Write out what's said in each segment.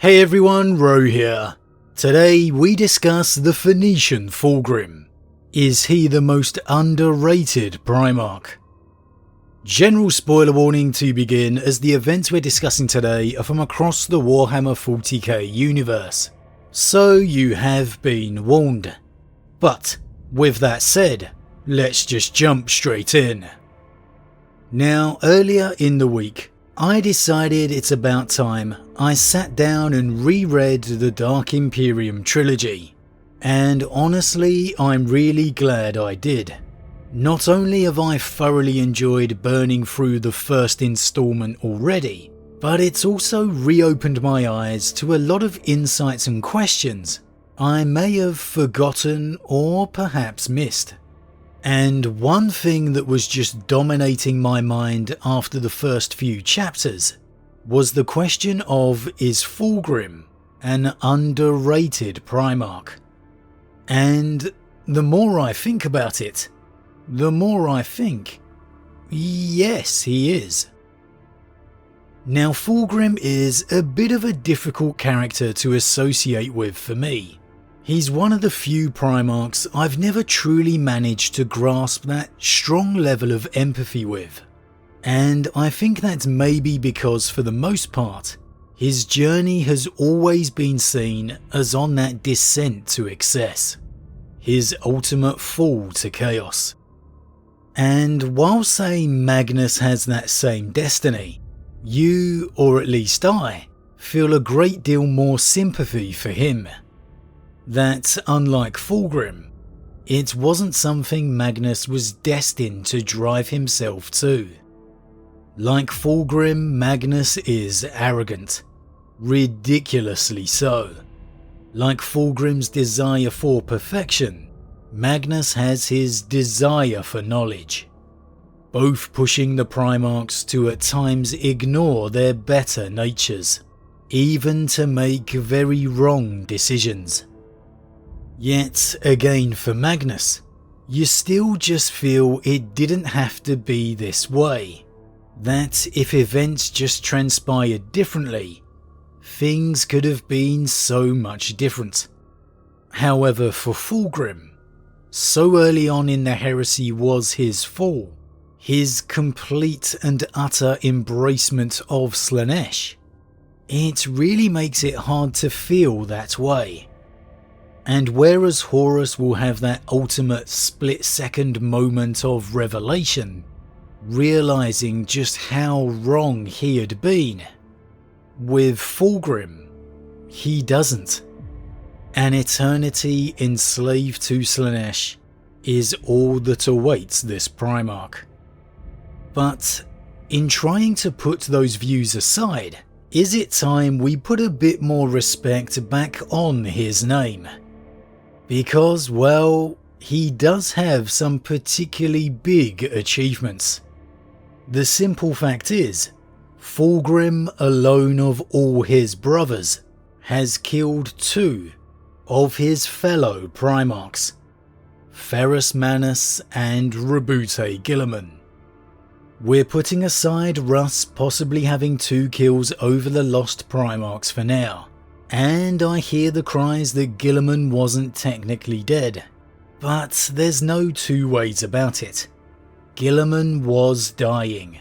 Hey everyone, Rho here. Today we discuss the Phoenician Fulgrim. Is he the most underrated Primarch? General spoiler warning to begin, as the events we're discussing today are from across the Warhammer 40k universe. So you have been warned. But with that said, let's just jump straight in. Now, earlier in the week, I decided it's about time I sat down and reread the Dark Imperium trilogy, and honestly I'm really glad I did. Not only have I thoroughly enjoyed burning through the first installment already, but it's also reopened my eyes to a lot of insights and questions I may have forgotten or perhaps missed. And one thing that was just dominating my mind after the first few chapters was the question of, is Fulgrim an underrated Primarch? And the more I think about it, the more I think, yes, he is. Now, Fulgrim is a bit of a difficult character to associate with for me. He's one of the few Primarchs I've never truly managed to grasp that strong level of empathy with. And I think that's maybe because, for the most part, his journey has always been seen as on that descent to excess, his ultimate fall to chaos. And while, say, Magnus has that same destiny, you, or at least I, feel a great deal more sympathy for him. That, unlike Fulgrim, it wasn't something Magnus was destined to drive himself to. Like Fulgrim, Magnus is arrogant, ridiculously so. Like Fulgrim's desire for perfection, Magnus has his desire for knowledge, both pushing the Primarchs to at times ignore their better natures, even to make very wrong decisions. Yet again, for Magnus, you still just feel it didn't have to be this way. That if events just transpired differently, things could have been so much different. However, for Fulgrim, so early on in the heresy was his fall, his complete and utter embracement of Slaanesh, it really makes it hard to feel that way. And whereas Horus will have that ultimate split-second moment of revelation, realising just how wrong he had been, with Fulgrim, he doesn't. An eternity enslaved to Slaanesh is all that awaits this Primarch. But in trying to put those views aside, is it time we put a bit more respect back on his name? Because, well, he does have some particularly big achievements. The simple fact is, Fulgrim, alone of all his brothers, has killed 2 of his fellow Primarchs, Ferrus Manus and Rebute Guilliman. We're putting aside Russ possibly having 2 kills over the lost Primarchs for now. And I hear the cries that Guilliman wasn't technically dead, but there's no two ways about it. Guilliman was dying.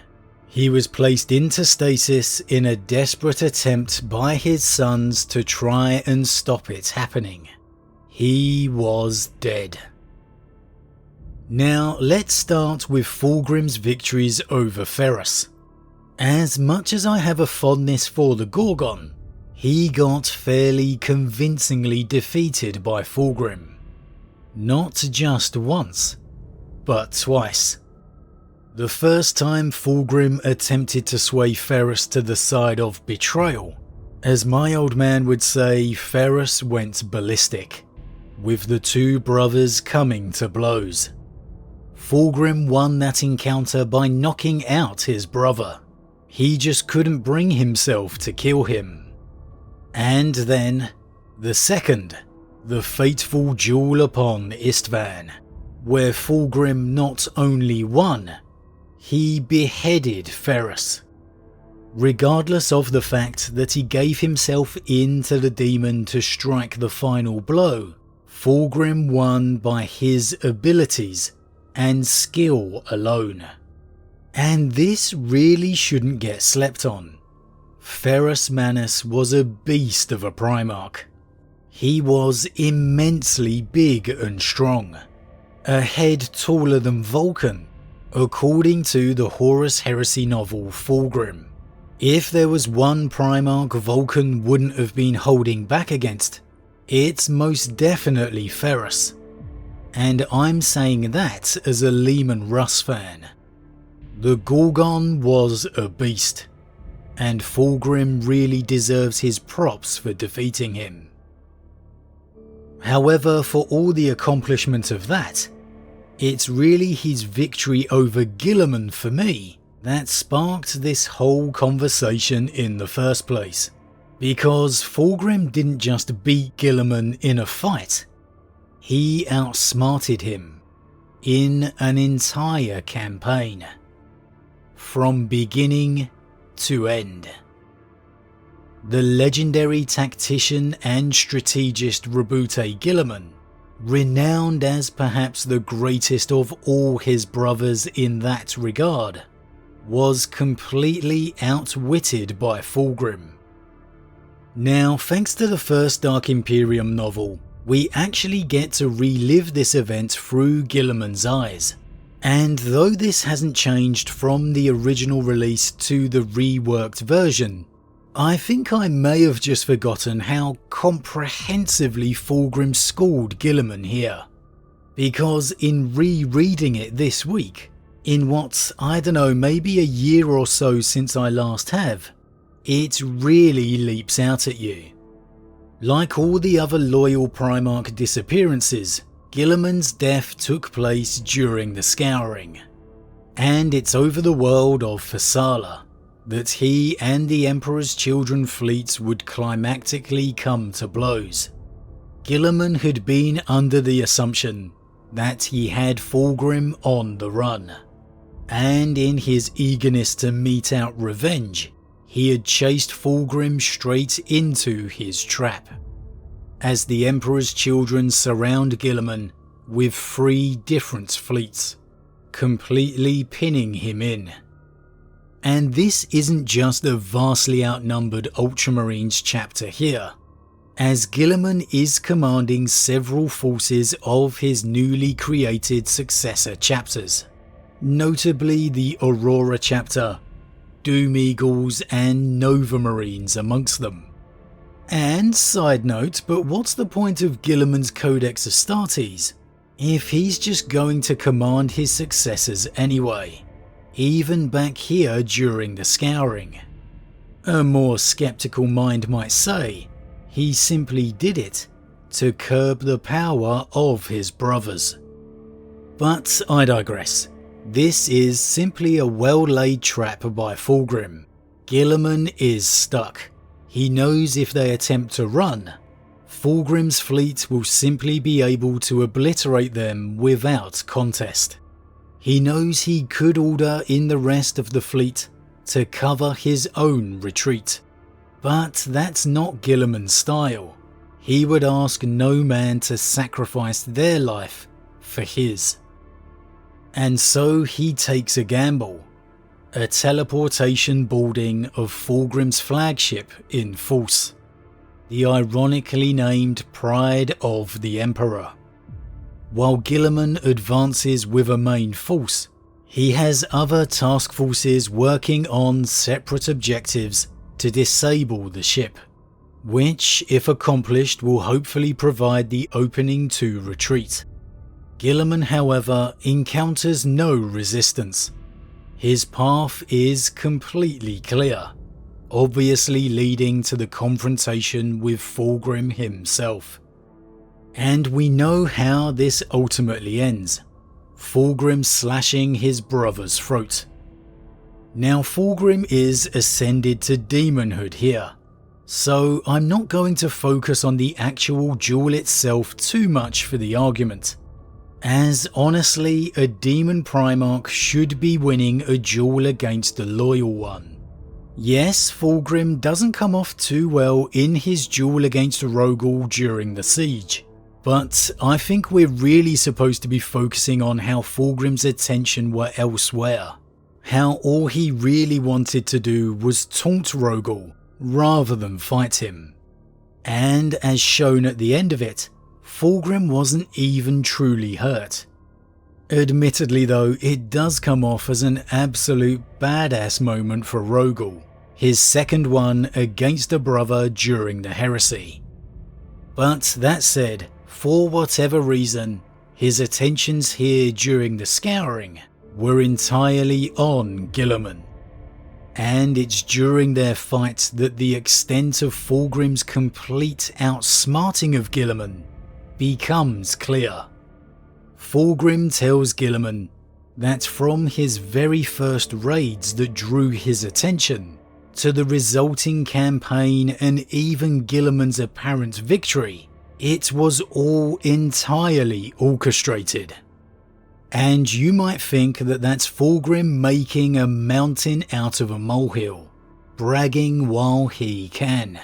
He was placed into stasis in a desperate attempt by his sons to try and stop it happening. He was dead. Now let's start with Fulgrim's victories over Ferrus. As much as I have a fondness for the Gorgon, he got fairly convincingly defeated by Fulgrim. Not just once, but twice. The first time Fulgrim attempted to sway Ferrus to the side of betrayal. As my old man would say, Ferrus went ballistic, with the 2 brothers coming to blows. Fulgrim won that encounter by knocking out his brother. He just couldn't bring himself to kill him. And then, the second, the fateful duel upon Istvan, where Fulgrim not only won, he beheaded Ferrus. Regardless of the fact that he gave himself in to the demon to strike the final blow, Fulgrim won by his abilities and skill alone. And this really shouldn't get slept on. Ferrus Manus was a beast of a Primarch. He was immensely big and strong, a head taller than Vulcan, according to the Horus Heresy novel Fulgrim. If there was one Primarch Vulcan wouldn't have been holding back against, it's most definitely Ferrus. And I'm saying that as a Leman Russ fan. The Gorgon was a beast, and Fulgrim really deserves his props for defeating him. However, for all the accomplishment of that, it's really his victory over Guilliman for me that sparked this whole conversation in the first place. Because Fulgrim didn't just beat Guilliman in a fight, he outsmarted him in an entire campaign, from beginning to end. The legendary tactician and strategist Rabute Guilliman, renowned as perhaps the greatest of all his brothers in that regard, was completely outwitted by Fulgrim. Now, thanks to the first Dark Imperium novel, we actually get to relive this event through Guilliman's eyes. And though this hasn't changed from the original release to the reworked version, I think I may have just forgotten how comprehensively Fulgrim schooled Guilliman here. Because in rereading it this week, in what, I don't know, maybe a year or so since I last have, it really leaps out at you. Like all the other loyal Primarch disappearances, Guilliman's death took place during the Scouring, and it's over the world of Fassala that he and the Emperor's Children fleets would climactically come to blows. Guilliman had been under the assumption that he had Fulgrim on the run, and in his eagerness to mete out revenge, he had chased Fulgrim straight into his trap, as the Emperor's Children surround Guilliman with 3 different fleets, completely pinning him in. And this isn't just a vastly outnumbered Ultramarines chapter here, as Guilliman is commanding several forces of his newly created successor chapters, notably the Aurora chapter, Doom Eagles and Nova Marines amongst them. And side note, but what's the point of Guilliman's Codex Astartes if he's just going to command his successors anyway, even back here during the Scouring? A more skeptical mind might say he simply did it to curb the power of his brothers. But I digress. This is simply a well-laid trap by Fulgrim. Guilliman is stuck. He knows if they attempt to run, Fulgrim's fleet will simply be able to obliterate them without contest. He knows he could order in the rest of the fleet to cover his own retreat, but that's not Guilliman's style. He would ask no man to sacrifice their life for his. And so he takes a gamble, a teleportation boarding of Fulgrim's flagship in force, the ironically named Pride of the Emperor. While Guilliman advances with a main force, he has other task forces working on separate objectives to disable the ship, which, if accomplished, will hopefully provide the opening to retreat. Guilliman, however, encounters no resistance. His path is completely clear, obviously leading to the confrontation with Fulgrim himself. And we know how this ultimately ends, Fulgrim slashing his brother's throat. Now Fulgrim is ascended to demonhood here, so I'm not going to focus on the actual duel itself too much for the argument, as honestly a demon Primarch should be winning a duel against the loyal one. Yes, Fulgrim doesn't come off too well in his duel against Rogol during the siege, but I think we're really supposed to be focusing on how Fulgrim's attention were elsewhere. How all he really wanted to do was taunt Rogol rather than fight him. And as shown at the end of it, Fulgrim wasn't even truly hurt. Admittedly though, it does come off as an absolute badass moment for Rogol, his second one against a brother during the heresy. But that said, for whatever reason, his attentions here during the scouring were entirely on Guilliman. And it's during their fight that the extent of Fulgrim's complete outsmarting of Guilliman becomes clear. Fulgrim tells Guilliman that from his very first raids that drew his attention, to the resulting campaign and even Guilliman's apparent victory, it was all entirely orchestrated. And you might think that that's Fulgrim making a mountain out of a molehill, bragging while he can.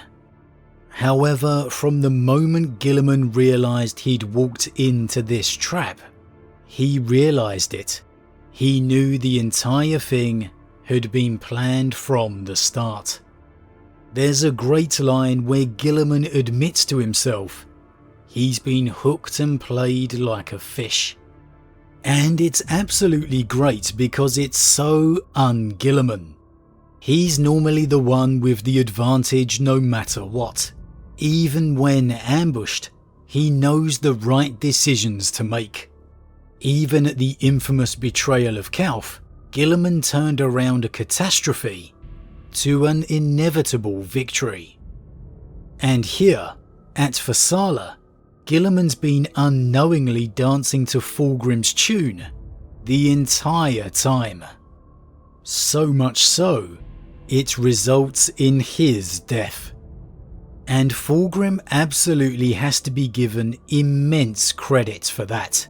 However, from the moment Guilliman realised he'd walked into this trap, he realised it. He knew the entire thing had been planned from the start. There's a great line where Guilliman admits to himself he's been hooked and played like a fish. And it's absolutely great because it's so un-Guilliman. He's normally the one with the advantage no matter what. Even when ambushed, he knows the right decisions to make. Even at the infamous betrayal of Calf, Guilliman turned around a catastrophe to an inevitable victory. And here, at Farsala, Guilliman's been unknowingly dancing to Fulgrim's tune the entire time. So much so, it results in his death. And Fulgrim absolutely has to be given immense credit for that.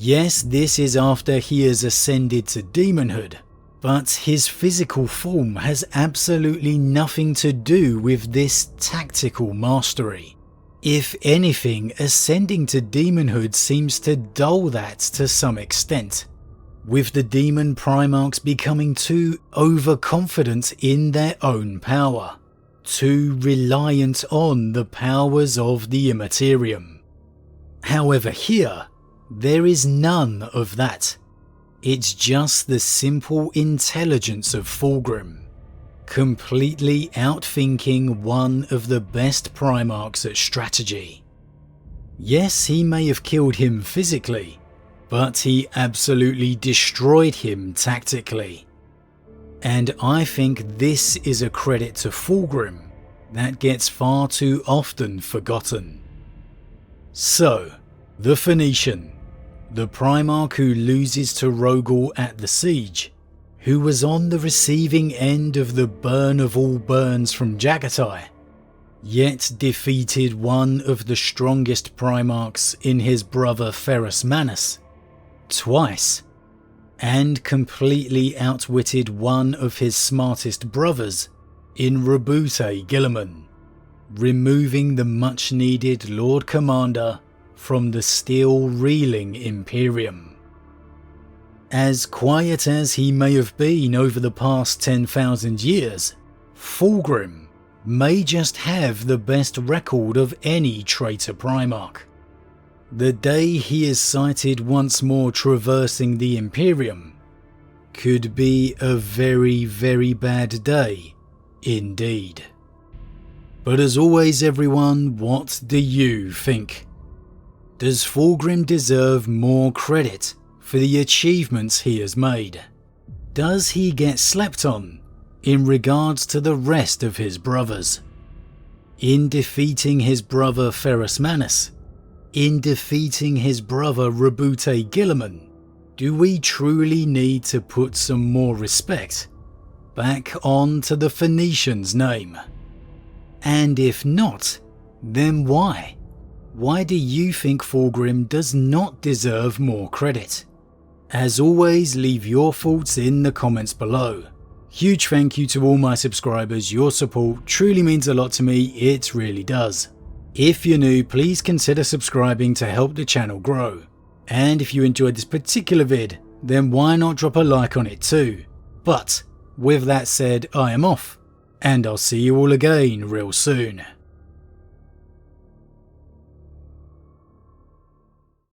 Yes, this is after he has ascended to demonhood, but his physical form has absolutely nothing to do with this tactical mastery. If anything, ascending to demonhood seems to dull that to some extent, with the demon Primarchs becoming too overconfident in their own power, too reliant on the powers of the Immaterium. However here, there is none of that. It's just the simple intelligence of Fulgrim, completely outthinking one of the best Primarchs at strategy. Yes, he may have killed him physically, but he absolutely destroyed him tactically. And I think this is a credit to Fulgrim that gets far too often forgotten. So, the Phoenician, the Primarch who loses to Rogol at the siege, who was on the receiving end of the burn of all burns from Jagatai, yet defeated one of the strongest Primarchs in his brother Ferrus Manus twice, and completely outwitted one of his smartest brothers in Rebute Guilliman, removing the much needed Lord Commander from the still reeling Imperium. As quiet as he may have been over the past 10,000 years, Fulgrim may just have the best record of any traitor Primarch. The day he is sighted once more traversing the Imperium could be a very, very bad day indeed. But as always everyone, what do you think? Does Fulgrim deserve more credit for the achievements he has made? Does he get slept on in regards to the rest of his brothers? In defeating his brother Ferrus Manus, in defeating his brother Rebute Guilliman, do we truly need to put some more respect back onto the Phoenician's name? And if not, then why? Why do you think Fulgrim does not deserve more credit? As always, leave your thoughts in the comments below. Huge thank you to all my subscribers, your support truly means a lot to me, it really does. If you're new, please consider subscribing to help the channel grow. And if you enjoyed this particular vid, then why not drop a like on it too. But with that said, I am off, and I'll see you all again real soon.